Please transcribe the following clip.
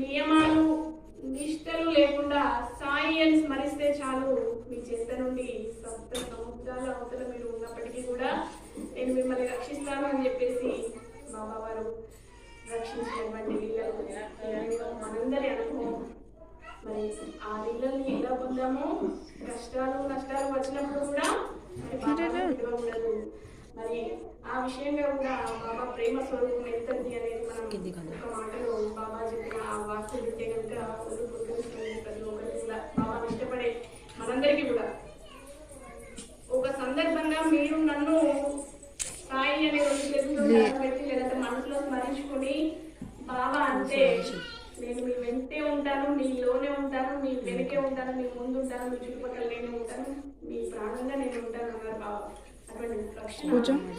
నియమాలు నిష్టలు లేకుండా సాయి అని స్మరిస్తే చాలు, మీ చెంత నుండి సప్త సముద్రాల అవతల మీరు ఉన్నప్పటికీ కూడా నేను మిమ్మల్ని రక్షిస్తాను అని చెప్పేసి బాబా వారు రక్షించినటువంటి నీళ్ళలో మనందరి అనుభవం. మరి ఆ నీళ్ళని ఎలా పొందామో, కష్టాలు నష్టాలు వచ్చినప్పుడు కూడా ఉండదు. మరి ఆ విషయంగా కూడా బాబా ప్రేమ స్వరూపం ఎంతది అనేది మనం ఒక మాటలో బాబా చెప్పిన ఆ వాక్యం వింటే కనుక ప్రతి ఒక్కరికి కూడా బాబా ఇష్టపడే మనందరికీ కూడా ఒక సందర్భంగా మీరు నన్ను సాయి అనే రెండు చేతుల్లో పెట్టి లేదంటే మనసులో స్మరించుకొని బాబా అంటే నేను మీ వెంటే ఉంటాను, మీలోనే ఉంటాను, మీ వెనకే ఉంటాను, మీ ముందు ఉంటాను, మీ చుట్టుపక్కల నేను ఉంటాను, మీ ప్రాణంగా నేను ఉంటాను అన్నారు బాబా. అటువంటి రక్షణ